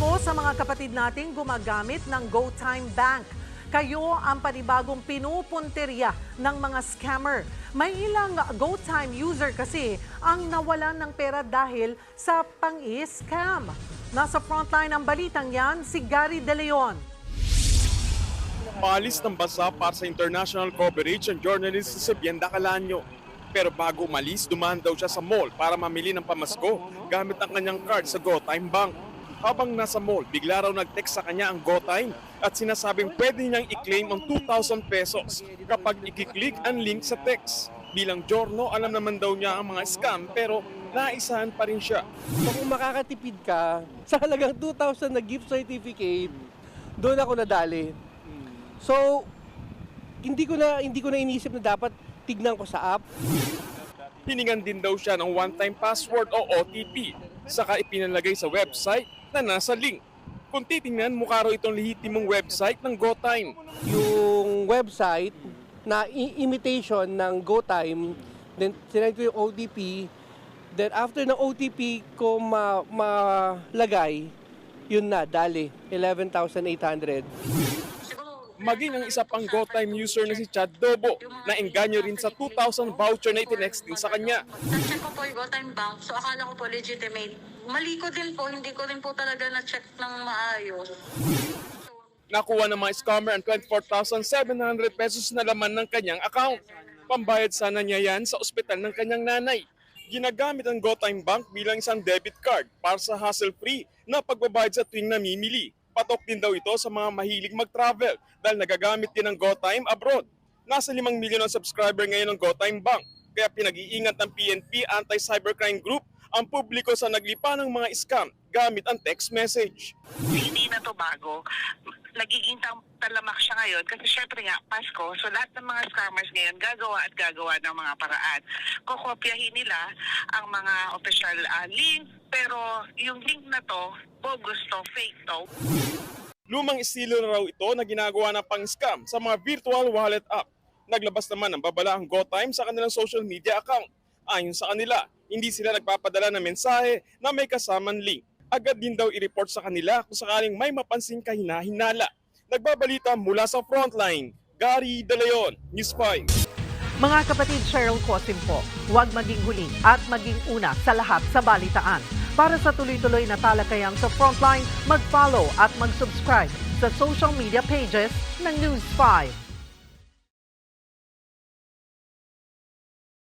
po sa mga kapatid nating gumagamit ng GoTime Bank. Kayo ang panibagong pinupunterya ng mga scammer. May ilang GoTime user kasi ang nawalan ng pera dahil sa pang-i-scam. Nasa frontline ng balitang yan, si Gary De Leon. Paalis ng bansa para sa international coverage ang journalist si Bienda Calanyo. Pero bago umalis, dumaan daw siya sa mall para mamili ng pamasko gamit ang kanyang card sa GoTime Bank. Habang nasa mall, bigla raw nag-text sa kanya ang GoTime at sinasabing pwede niyang i-claim ang 2,000 pesos kapag i-click ang link sa text. Bilang Giorno, alam naman daw niya ang mga scam pero naisahan pa rin siya. So kung makakatipid ka sa halagang 2,000 na gift certificate, doon ako nadali. So hindi ko na inisip na dapat tignan ko sa app. Hiningan din daw siya ng one-time password o OTP, saka ipinalagay sa website na nasa link. Kung titingnan, mukha raw itong lehitimong website ng GoTime. Yung website na imitation ng GoTime, then sinend ko yung OTP, then after ng OTP ko malagay, yun na, dali, 11,800. Maging ang isa pang GoTime user na si Chad Dobo na engganyo rin sa 2,000 voucher na itinext din sa kanya. Na-check ko po yung GoTime Bank, so akala ko po legitimate. Mali ko din po, hindi ko rin po talaga na-check ng maayos. Nakuha ng mga scammer ang 24,700 pesos na laman ng kanyang account. Pambayad sana niya yan sa ospital ng kanyang nanay. Ginagamit ang GoTime Bank bilang isang debit card para sa hassle-free na pagbabayad sa tuwing namimili. Patok din daw ito sa mga mahilig mag-travel dahil nagagamit din ng GoTime abroad. Nasa 5 milyon ang subscriber ngayon ng GoTime Bank. Kaya pinag-iingat ng PNP Anti-Cybercrime Group ang publiko sa naglipa ng mga scam gamit ang text message. Hindi na to bago. Nagiging talamak siya ngayon kasi syempre nga Pasko, so lahat ng mga scammers ngayon gagawa ng mga paraan. Kokopyahin nila ang mga official link, pero yung link na to, bogus to, fake to. Lumang estilo na raw ito na ginagawa ng pang-scam sa mga virtual wallet app. Naglabas naman ng babala ang GoTime sa kanilang social media account. Ayon sa kanila, hindi sila nagpapadala ng mensahe na may kasamang link. Agad din daw i-report sa kanila kung sakaling may mapansing kahina-hinala. Nagbabalita mula sa frontline, Gary De Leon, News 5. Mga kapatid, Cheryl Cosim po, huwag maging huli at maging una sa lahat sa balitaan. Para sa tuloy-tuloy na talakayan sa frontline, mag-follow at mag-subscribe sa social media pages ng News 5.